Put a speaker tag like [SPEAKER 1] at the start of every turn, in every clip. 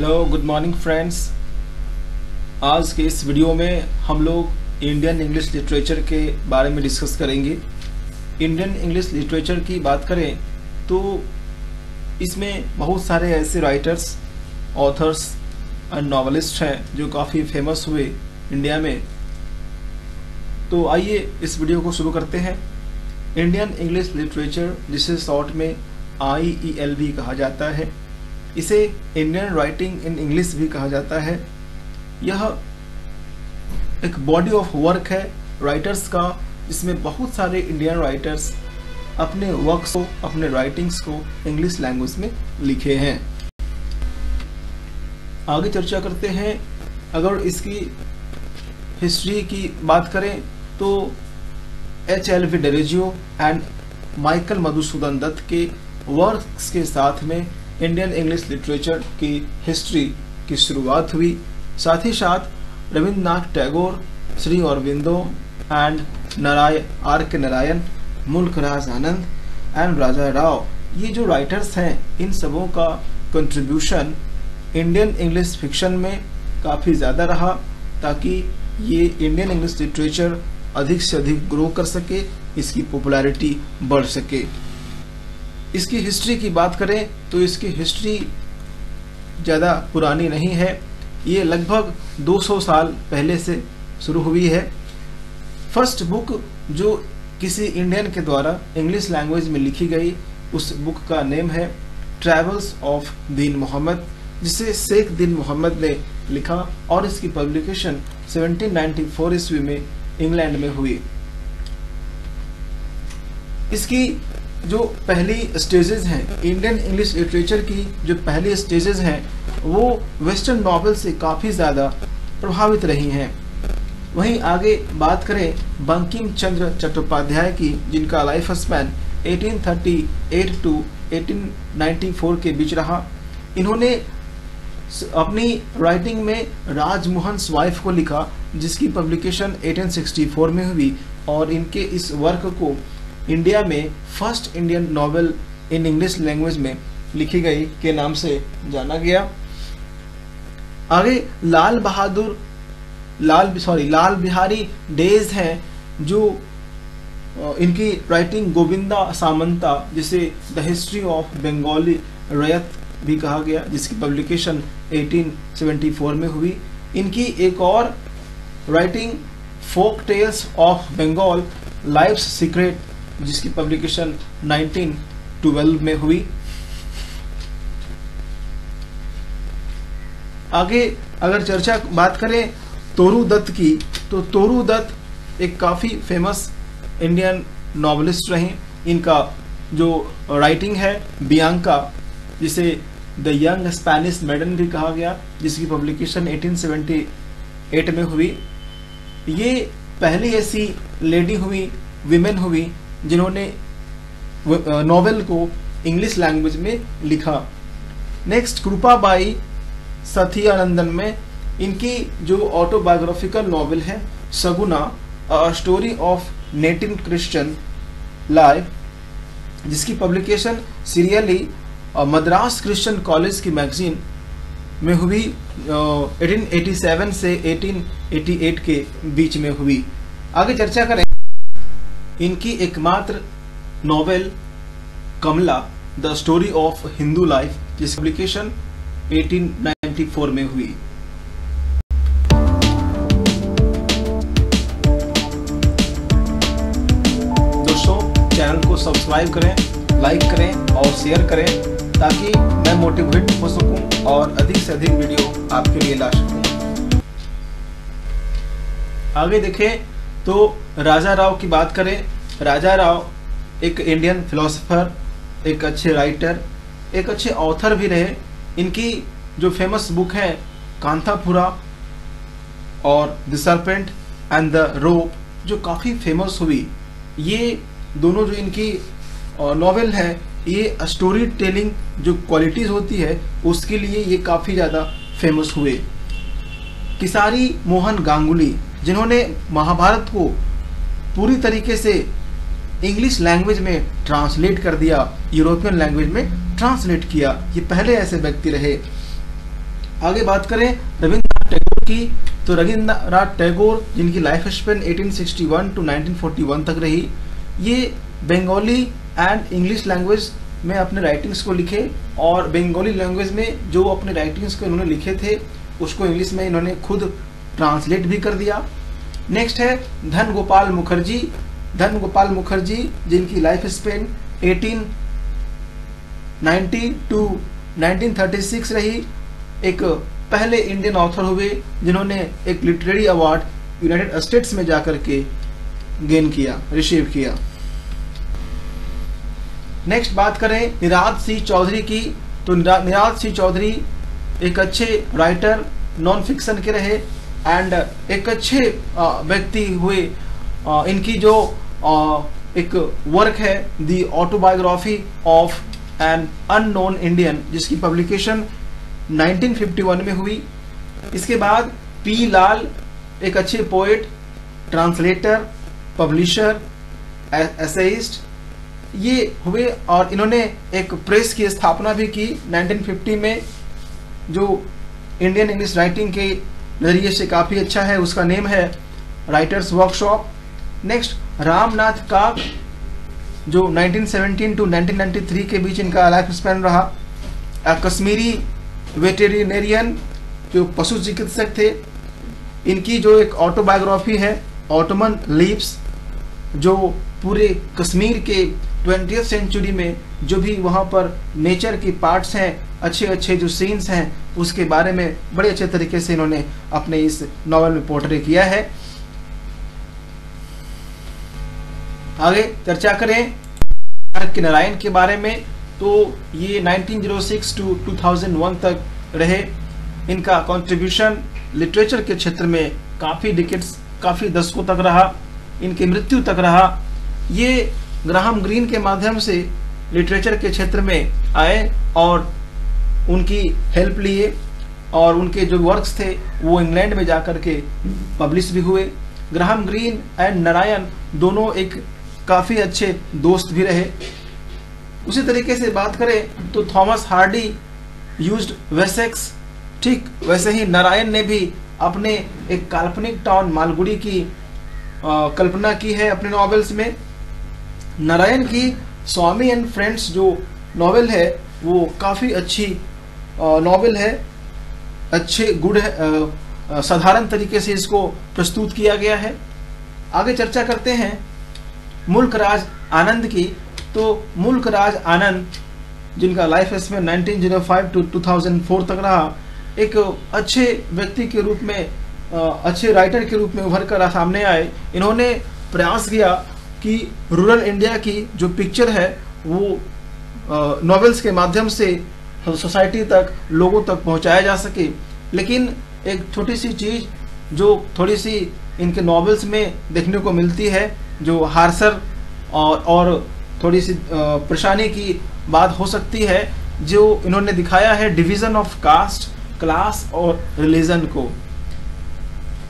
[SPEAKER 1] Hello good morning friends. आज के इस वीडियो में हम लोग इंडियन इंग्लिश लिटरेचर के बारे में डिस्कस करेंगे। इंडियन इंग्लिश लिटरेचर की बात करें तो इसमें बहुत सारे ऐसे राइटर्स, ऑथर्स और नॉवेलिस्ट हैं जो काफ़ी फेमस हुए इंडिया में। तो आइए इस वीडियो को शुरू करते हैं। इंडियन इंग्लिश लिटरेचर, जिसे शॉर्ट में IEL भी कहा जाता है, इसे इंडियन राइटिंग इन इंग्लिश भी कहा जाता है। यह एक बॉडी ऑफ वर्क है राइटर्स का, जिसमें बहुत सारे इंडियन राइटर्स अपने वर्क्स को, अपने राइटिंग्स को इंग्लिश लैंग्वेज में लिखे हैं। आगे चर्चा करते हैं। अगर इसकी हिस्ट्री की बात करें तो HLV Derozio and Michael Madhusudan Dutt के वर्क्स के साथ में इंडियन इंग्लिश लिटरेचर की हिस्ट्री की शुरुआत हुई। साथ ही साथ Rabindranath Tagore, Shri Aurobindo and R.K. Narayan, Mulk Raj Anand and Raja Rao, ये जो राइटर्स हैं, इन सबों का कंट्रीब्यूशन इंडियन इंग्लिश फिक्शन में काफ़ी ज़्यादा रहा, ताकि ये इंडियन इंग्लिश लिटरेचर अधिक से अधिक ग्रो कर सके, इसकी पॉपुलैरिटी बढ़ सके। इसकी हिस्ट्री की बात करें तो इसकी हिस्ट्री ज़्यादा पुरानी नहीं है। ये लगभग 200 साल पहले से शुरू हुई है। फर्स्ट बुक जो किसी इंडियन के द्वारा इंग्लिश लैंग्वेज में लिखी गई, उस बुक का नेम है ट्रैवल्स ऑफ दीन मोहम्मद, जिसे शेख दीन मोहम्मद ने लिखा और इसकी पब्लिकेशन 1794 ईस्वी में इंग्लैंड में हुई। इसकी जो पहली स्टेजेस हैं, इंडियन इंग्लिश लिटरेचर की जो पहली स्टेजेस हैं, वो वेस्टर्न नॉवेल से काफ़ी ज़्यादा प्रभावित रही हैं। वहीं आगे बात करें बंकिम चंद्र चट्टोपाध्याय की, जिनका लाइफ स्पैन 1838 टू 1894 के बीच रहा। इन्होंने अपनी राइटिंग में राजमोहन्स वाइफ को लिखा, जिसकी पब्लिकेशन 1864 में हुई, और इनके इस वर्क को इंडिया में first Indian novel in English language में लिखी गई के नाम से जाना गया। आगे लाल बिहारी डेज हैं, जो इनकी राइटिंग गोविंदा सामंता, जिसे the history of Bengali Rayat भी कहा गया, जिसकी पब्लिकेशन 1874 में हुई। इनकी एक और writing folk tales of Bengal life's secret, जिसकी पब्लिकेशन 1912 में हुई। आगे अगर बात करें तोरू दत्त की, तो तोरू दत्त एक काफ़ी फेमस इंडियन नॉवेलिस्ट रहे। इनका जो राइटिंग है बियांका, जिसे द यंग स्पेनिश मेडन भी कहा गया, जिसकी पब्लिकेशन 1878 में हुई। ये पहली ऐसी लेडी हुई, विमेन हुई, जिन्होंने नॉवेल को इंग्लिश लैंग्वेज में लिखा। नेक्स्ट कृपाबाई सथियानंदन में इनकी जो ऑटोबायोग्राफिकल नॉवेल है Saguna, a story of native Christian life, जिसकी publication serially Madras Christian college की मैगजीन में हुई, 1887 से 1888 के बीच में हुई। आगे चर्चा करें इनकी एकमात्र novel Kamala, the story of Hindu life, जिसकी पब्लिकेशन 1894 में हुई। दोस्तों, चैनल को सब्सक्राइब करें, लाइक करें और शेयर करें, ताकि मैं मोटिवेट हो सकूं और अधिक से अधिक वीडियो आपके लिए ला सकूं। आगे देखें तो राजा राव की बात करें। राजा राव एक इंडियन फिलोसोफर, एक अच्छे राइटर, एक अच्छे ऑथर भी रहे। इनकी जो फेमस बुक है कांथापुरा और the serpent and the rope, जो काफ़ी फेमस हुई। ये दोनों जो इनकी नॉवेल है, ये स्टोरी टेलिंग जो क्वालिटीज़ होती है, उसके लिए ये काफ़ी ज़्यादा फेमस हुए। किसारी मोहन गांगुली, जिन्होंने महाभारत को पूरी तरीके से इंग्लिश लैंग्वेज में ट्रांसलेट कर दिया, यूरोपियन लैंग्वेज में ट्रांसलेट किया, ये पहले ऐसे व्यक्ति रहे। आगे बात करें रविंद्रनाथ टैगोर की, तो रविंद्रनाथ टैगोर जिनकी लाइफ स्पेन 1861 टू 1941 तक रही, ये बंगाली एंड इंग्लिश लैंग्वेज में अपने राइटिंग्स को लिखे, और बंगाली लैंग्वेज में जो अपने राइटिंग्स को इन्होंने लिखे थे उसको इंग्लिश में इन्होंने खुद ट्रांसलेट भी कर दिया। नेक्स्ट है धन गोपाल मुखर्जी। धन गोपाल मुखर्जी जिनकी लाइफ स्पेन 1890 टू 1936 रही, एक पहले इंडियन ऑथर हुए जिन्होंने एक लिटरेरी अवार्ड यूनाइटेड स्टेट्स में जाकर के गेन किया, रिसीव किया। नेक्स्ट बात करें निराद सिंह चौधरी की, तो निराद सिंह चौधरी एक अच्छे राइटर नॉन फिक्शन के रहे एंड एक अच्छे व्यक्ति हुए। इनकी जो एक वर्क है the autobiography of an unknown Indian, जिसकी पब्लिकेशन 1951 में हुई। इसके बाद पी लाल एक अच्छे पोएट, ट्रांसलेटर, पब्लिशर, एसेइस्ट ये हुए, और इन्होंने एक प्रेस की स्थापना भी की 1950 में, जो इंडियन इंग्लिश राइटिंग के नज़रिए से काफ़ी अच्छा है। उसका नेम है राइटर्स वर्कशॉप। नेक्स्ट रामनाथ काग, जो 1917 टू 1993 के बीच इनका लाइफ स्पैन रहा। कश्मीरी वेटेरिनेरियन, जो पशु चिकित्सक थे। इनकी जो एक ऑटोबायोग्राफी है ऑटोमन लीव्स, जो पूरे कश्मीर के 20th सेंचुरी में जो भी वहाँ पर नेचर की पार्ट्स हैं, अच्छे अच्छे जो सीन्स हैं, उसके बारे में बड़े अच्छे तरीके से इन्होंने अपने इस नॉवेल में पोर्ट्रे किया है। आगे चर्चा करें के नारायण के बारे में, तो ये 1906 टू 2001 तक रहे। इनका कंट्रीब्यूशन लिटरेचर के क्षेत्र में काफ़ी डिकेड्स, काफ़ी दशकों तक रहा, इनकी मृत्यु तक रहा। ये ग्राहम ग्रीन के माध्यम से लिटरेचर के क्षेत्र में आए और उनकी हेल्प लिए, और उनके जो वर्क्स थे वो इंग्लैंड में जाकर के पब्लिश भी हुए। ग्राहम ग्रीन एंड नारायण दोनों एक काफ़ी अच्छे दोस्त भी रहे। उसी तरीके से बात करें तो थॉमस हार्डी यूज्ड वेसेक्स, ठीक वैसे ही नारायण ने भी अपने एक काल्पनिक टाउन मालगुडी की कल्पना की है अपने नॉवेल्स में। नारायण की स्वामी एंड फ्रेंड्स जो नॉवेल है वो काफ़ी अच्छी नॉवेल है, अच्छे गुड है, साधारण तरीके से इसको प्रस्तुत किया गया है। आगे चर्चा करते हैं मुल्क राज आनंद की, तो मुल्क राज आनंद जिनका लाइफ स्पेन 1905 टू 2004 तक रहा, एक अच्छे व्यक्ति के रूप में, अच्छे राइटर के रूप में उभर कर सामने आए। इन्होंने प्रयास किया कि रूरल इंडिया की जो पिक्चर है वो नॉवेल्स के माध्यम से सोसाइटी तक, लोगों तक पहुंचाया जा सके। लेकिन एक छोटी सी चीज़ जो थोड़ी सी इनके नॉवेल्स में देखने को मिलती है, जो हार्सर और थोड़ी सी परेशानी की बात हो सकती है, जो इन्होंने दिखाया है डिवीज़न ऑफ कास्ट, क्लास और रिलीजन को।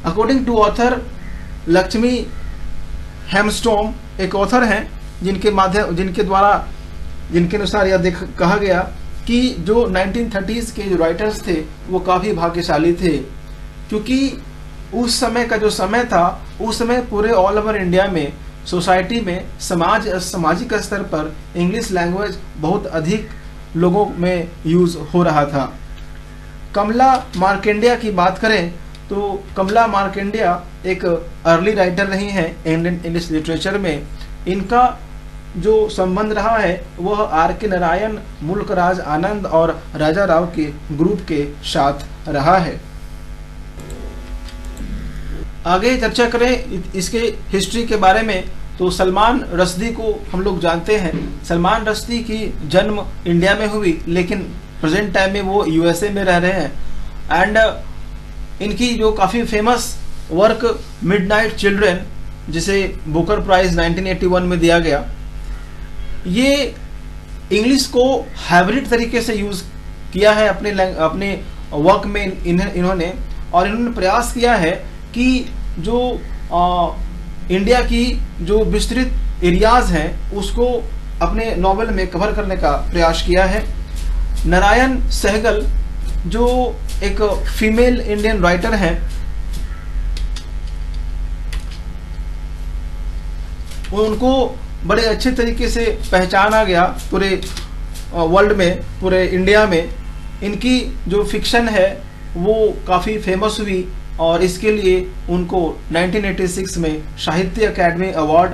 [SPEAKER 1] अकॉर्डिंग टू ऑथर लक्ष्मी हेमस्टॉम एक ऑथर हैं जिनके अनुसार यह कहा गया कि जो 1930s के जो राइटर्स थे वो काफ़ी भाग्यशाली थे, क्योंकि उस समय का जो समय था, उस समय पूरे ऑल ओवर इंडिया में सोसाइटी में सामाजिक स्तर पर इंग्लिश लैंग्वेज बहुत अधिक लोगों में यूज़ हो रहा था। कमला मार्कंडेय की बात करें तो कमला मार्कंडेय एक अर्ली राइटर रही हैं इंडियन इंग्लिश लिटरेचर में। इनका जो संबंध रहा है वह आर.के. नारायण, मुल्क राज आनंद और राजा राव के ग्रुप के साथ रहा है। आगे चर्चा करें इसके हिस्ट्री के बारे में, तो सलमान रश्दी को हम लोग जानते हैं। सलमान रश्दी की जन्म इंडिया में हुई, लेकिन प्रेजेंट टाइम में वो यूएसए में रह रहे हैं। एंड इनकी जो काफ़ी फेमस वर्क मिडनाइट चिल्ड्रन, जिसे बुकर प्राइज 1981 में दिया गया, ये इंग्लिश को हाइब्रिड तरीके से यूज़ किया है अपने वर्क में इन्होंने प्रयास किया है कि जो इंडिया की जो विस्तृत एरियाज़ हैं उसको अपने नॉवेल में कवर करने का प्रयास किया है। नारायण सहगल जो एक फीमेल इंडियन राइटर हैं, उनको बड़े अच्छे तरीके से पहचाना गया पूरे वर्ल्ड में, पूरे इंडिया में। इनकी जो फिक्शन है वो काफ़ी फेमस हुई और इसके लिए उनको 1986 में साहित्य अकेडमी अवार्ड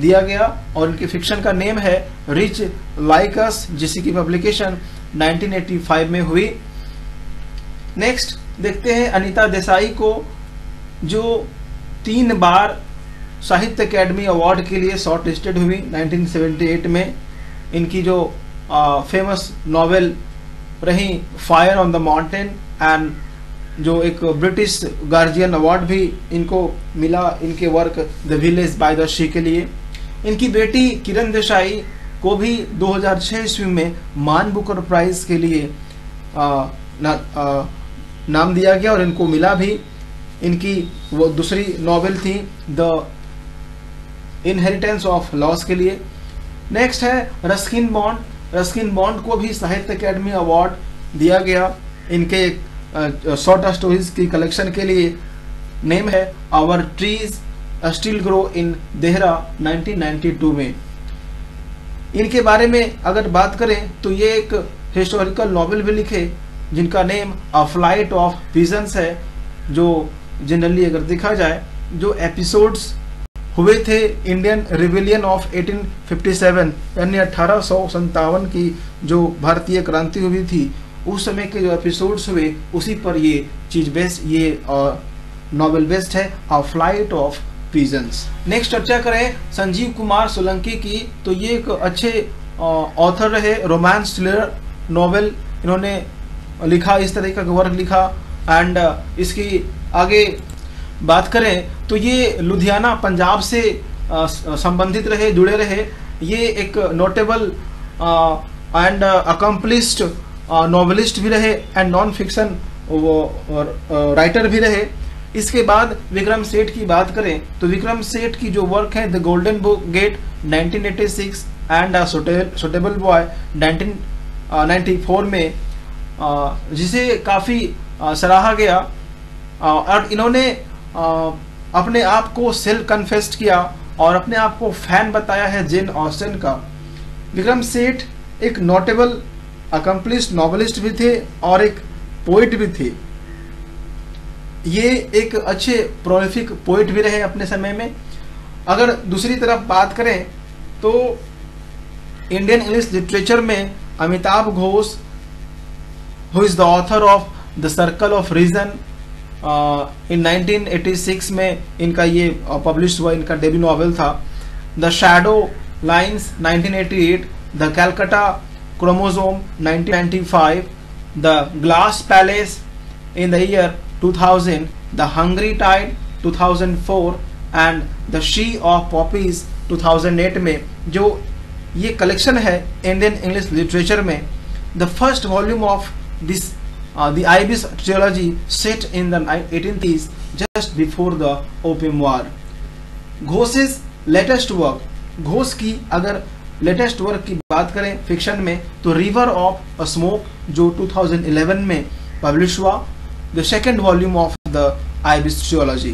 [SPEAKER 1] दिया गया और इनकी फिक्शन का नेम है रिच लाइक अस, जिसकी पब्लिकेशन 1985 में हुई। नेक्स्ट देखते हैं अनीता देसाई को, जो 3 बार साहित्य अकेडमी अवार्ड के लिए शॉर्ट लिस्टेड हुई 1978 में। इनकी जो फेमस नॉवेल रही fire on the mountain, and जो एक ब्रिटिश गार्जियन अवार्ड भी इनको मिला इनके work the village by the sea के लिए। इनकी बेटी किरण देसाई को भी 2006 ईस्वी में मान बुकर प्राइज के लिए नाम दिया गया और इनको मिला भी। इनकी वो दूसरी नॉवेल थी द इनहेरिटेंस ऑफ लॉस के लिए। नेक्स्ट है रस्किन बॉन्ड। रस्किन बॉन्ड को भी साहित्य अकेडमी अवार्ड दिया गया इनके शॉर्ट स्टोरीज की कलेक्शन के लिए। नेम है our trees still grow in Dehra 1992 में। इनके बारे में अगर बात करें तो ये एक हिस्टोरिकल नॉवेल भी लिखे जिनका name a flight of visions है, जो जनरली अगर देखा जाए जो एपिसोड्स हुए थे इंडियन रिविलियन ऑफ 1857 यानी 1857 की जो भारतीय क्रांति हुई थी, उस समय के जो एपिसोड्स हुए उसी पर ये चीज बेस्ड, ये नॉवेल बेस्ड है a flight of visions. Next चर्चा करें संजीव कुमार सोलंकी की, तो ये एक अच्छे ऑथर रहे, रोमांस थ्रिलर नॉवेल इन्होंने लिखा, इस तरह का वर्क लिखा। एंड इसकी आगे बात करें तो ये लुधियाना पंजाब से संबंधित रहे, जुड़े रहे। ये एक नोटेबल एंड अकम्पलिश्ड नॉवेलिस्ट भी रहे एंड नॉन फिक्शन राइटर भी रहे। इसके बाद विक्रम सेठ की बात करें तो विक्रम सेठ की जो वर्क है the golden book gate 1986 and suitable boy 1994 में, जिसे काफ़ी सराहा गया और इन्होंने अपने आप को सेल्फ कन्फेस्ड किया और अपने आप को फैन बताया है जेन ऑस्टन का। विक्रम सेठ एक नोटेबल अकम्पलिश्ड नॉवेलिस्ट भी थे और एक पोइट भी थे। ये एक अच्छे प्रोलिफिक पोइट भी रहे अपने समय में। अगर दूसरी तरफ बात करें तो इंडियन इंग्लिश लिटरेचर में Amitabh Ghosh, who is the author of the circle of reason, in 1986 में इनका ये पब्लिश हुआ, इनका डेब्यू नॉवेल था। The shadow lines 1988, the Calcutta chromosome 1995, the glass palace in the year 2000, the hungry tide 2004 and the sea of poppies 2008 में जो ये collection है इंडियन इंग्लिश लिटरेचर में। The first volume of this the Ibis trilogy set in the 1830s just before the Opium War. घोष's latest work, Ghosh की अगर latest work की बात करें फिक्शन में तो रिवर ऑफ अ स्मोक जो 2011 में पब्लिश हुआ, the second volume of the ibis ट्रियोलॉजी।